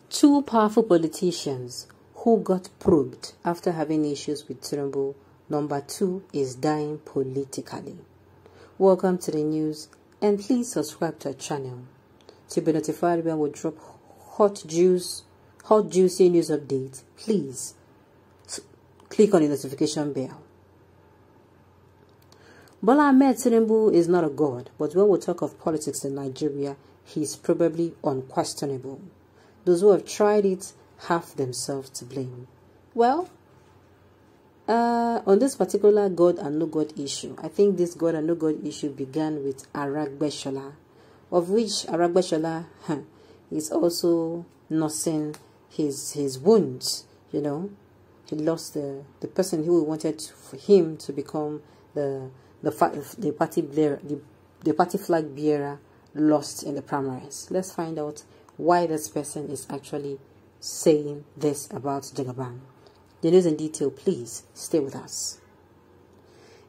Two powerful politicians who got probed after having issues with Tinubu. Number 2 is dying politically. Welcome to the news, and please subscribe to our channel to be notified when we drop hot juicy news updates. Please click on the notification bell. Bola Ahmed Tinubu is not a god, but when we talk of politics in Nigeria, he is probably unquestionable. Those who have tried it have themselves to blame. Well, on this particular God and no God issue, I think this God and no God issue began with Aragbeshola, of which Aragbeshola is also nursing his wounds. You know, he lost the person who wanted for him to become the party flag bearer, lost in the primaries. Let's find out why this person is actually saying this about Jagaban. The news in detail, please stay with us.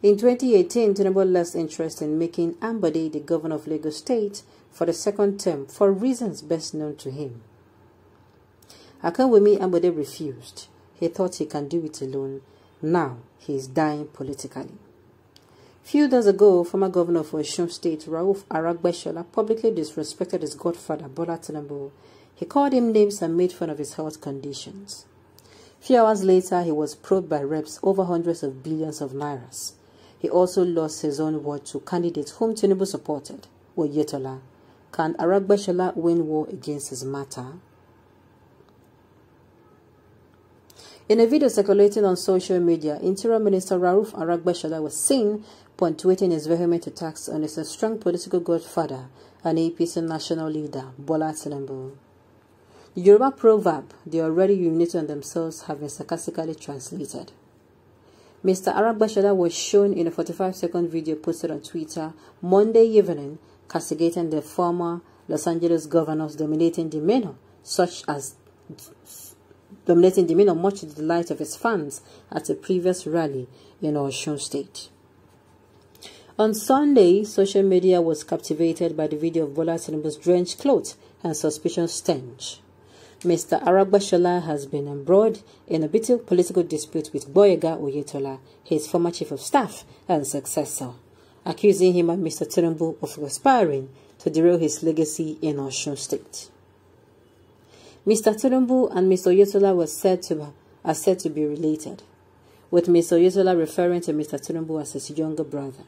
In 2018, Tinubu lost interest in making Ambode the governor of Lagos State for the second term for reasons best known to him. Akanwumi Ambode refused. He thought he can do it alone. Now he is dying politically. Few days ago, former governor of Osun State, Rauf Aragbeshola, publicly disrespected his godfather, Bola Tinubu. He called him names and made fun of his health conditions. Few hours later, he was probed by reps over hundreds of billions of nairas. He also lost his own word to candidates whom Tinubu supported, Oyetola. Can Aragbeshola win war against his matter? In a video circulating on social media, Interior Minister Rauf Aragbeshola was seen punctuating his vehement attacks on his strong political godfather and APC national leader, Bola Tinubu. The Yoruba proverb, "They already united on themselves," have been sarcastically translated. Mr. Aragbeshola was shown in a 45-second video posted on Twitter Monday evening, castigating the former Los Angeles governor's dominating demeanor, much to the delight of his fans at a previous rally in Osun State. On Sunday, social media was captivated by the video of Bola Tinubu's drenched clothes and suspicious stench. Mr. Aragbeshola has been embroiled in a bitter political dispute with Boyega Oyetola, his former chief of staff and successor, accusing him and Mr. Tinubu of conspiring to derail his legacy in Osun State. Mr. Tinubu and Mr. Oyetola are said to be related, with Mr. Oyetola referring to Mr. Tinubu as his younger brother.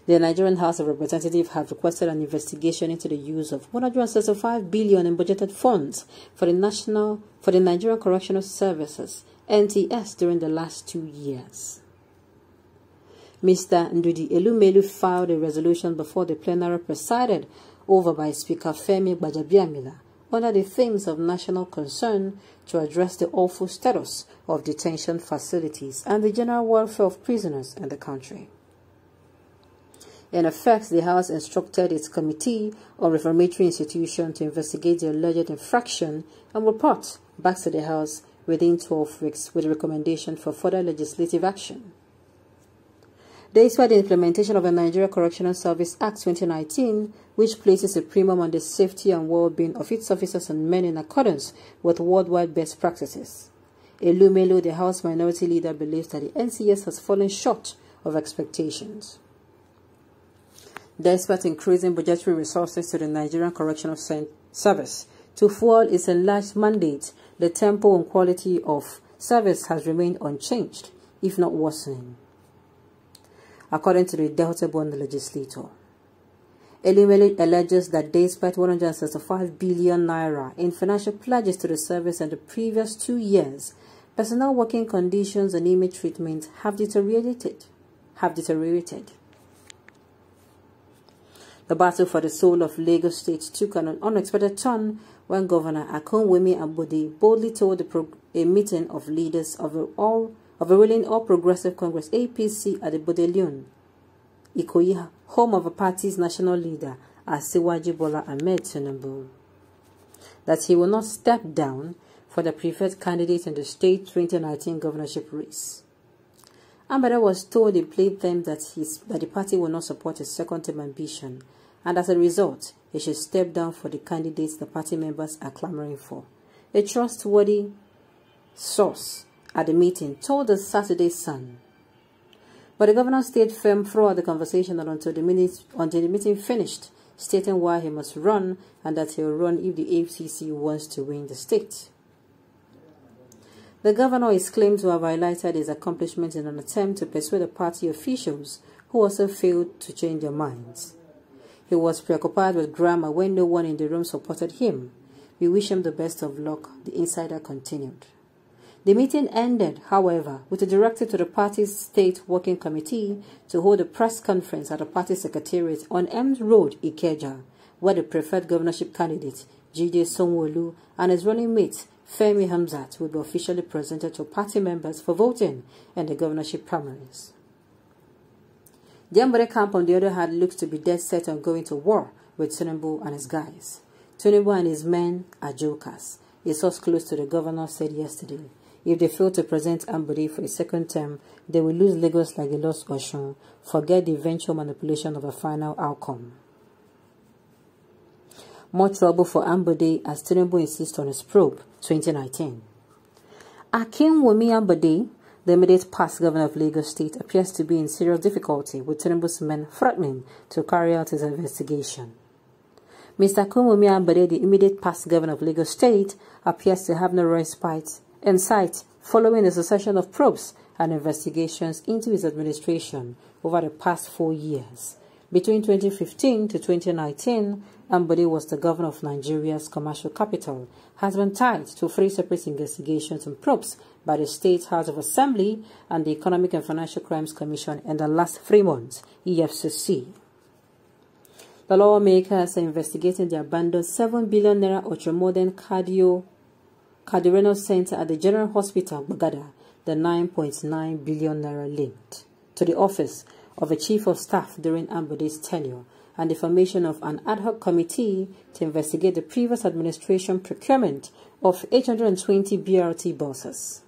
The Nigerian House of Representatives have requested an investigation into the use of 165 billion in budgeted funds for the Nigerian Correctional Services (NTS) during the last 2 years. Mr. Ndudi Elumelu filed a resolution before the plenary presided over by Speaker Femi Gbajabiamila under the themes of national concern to address the awful status of detention facilities and the general welfare of prisoners in the country. In effect, the House instructed its Committee on Reformatory Institutions to investigate the alleged infraction and report back to the House within 12 weeks with a recommendation for further legislative action. Despite the implementation of the Nigeria Correctional Service Act 2019, which places a premium on the safety and well-being of its officers and men in accordance with worldwide best practices, Elumelu, the House Minority Leader, believes that the NCS has fallen short of expectations. Despite increasing budgetary resources to the Nigerian Correctional Service to fuel its enlarged mandate, the tempo and quality of service has remained unchanged, if not worsening, according to the Delta-born legislator. Elumelu alleges that despite 165 billion naira in financial pledges to the service in the previous 2 years, personnel working conditions and image treatment have deteriorated. The battle for the soul of Lagos State took an unexpected turn when Governor Akanwumi Ambode boldly told a meeting of leaders of a ruling All Progressive Congress (APC) at the Bodelion, Ikoyi, home of the party's national leader, Asiwaju Bola Ahmed Tinubu, that he will not step down for the preferred candidate in the state 2019 governorship race. Ambode was told in plain terms that the party will not support his second-term ambition and as a result, he should step down for the candidates the party members are clamoring for. A trustworthy source at the meeting told the Saturday Sun. But the governor stayed firm throughout the conversation until the meeting finished, stating why he must run and that he will run if the AFCC wants to win the state. The governor is claimed to have highlighted his accomplishments in an attempt to persuade the party officials who also failed to change their minds. He was preoccupied with grammar when no one in the room supported him. We wish him the best of luck, the insider continued. The meeting ended, however, with a directive to the party's State Working Committee to hold a press conference at the party secretariat on Ems Road, Ikeja, where the preferred governorship candidate, Jide Sanwo-Olu, and his running mate, Femi Hamzat, will be officially presented to party members for voting in the governorship primaries. The Ambode camp, on the other hand, looks to be dead set on going to war with Tinubu and his guys. Tinubu and his men are jokers, a source close to the governor said yesterday. If they fail to present Ambode for a second term, they will lose Lagos like they lost Osun, forget the eventual manipulation of a final outcome. More trouble for Ambode as Tinubu insists on his probe, 2019. Akinwumi Ambode, the immediate past governor of Lagos State, appears to be in serious difficulty with Tinubu's men threatening to carry out his investigation. Mr. Akinwumi Ambode, the immediate past governor of Lagos State, appears to have no respite in sight following a succession of probes and investigations into his administration over the past 4 years. Between 2015 to 2019, Ambode was the governor of Nigeria's commercial capital, has been tied to 3 separate investigations and probes by the State House of Assembly and the Economic and Financial Crimes Commission in the last 3 months, EFCC. The lawmakers are investigating the abandoned 7 billion naira ultramodern cardiovascular center at the General Hospital, Bagada, the 9.9 billion naira linked to the office of a chief of staff during Ambode's tenure, and the formation of an ad hoc committee to investigate the previous administration procurement of 820 BRT buses.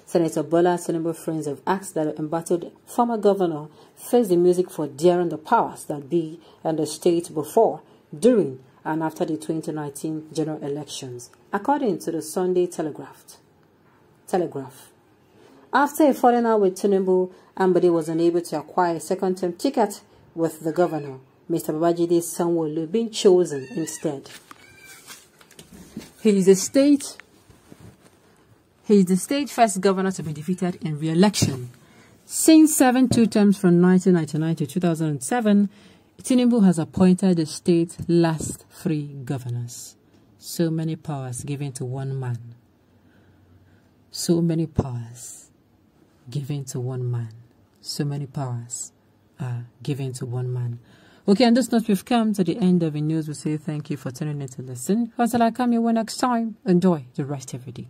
Senator Bola Tinubu friends have asked that the embattled former governor face the music for daring the powers that be and the state before, during, and after the 2019 general elections, according to the Sunday Telegraph. After a falling out with Tinubu, Ambode was unable to acquire a second-term ticket with the governor, Mr. Babajide Sanwo-Olu, being chosen instead. He is the state first governor to be defeated in re-election. Since serving 2 terms from 1999 to 2007, Tinubu has appointed the state's last 3 governors. So many powers given to one man. So many powers given to one man. So many powers are given to one man. Okay, on this note, we've come to the end of the news. We say thank you for tuning in to listen. Until I come your way next time, enjoy the rest of your day.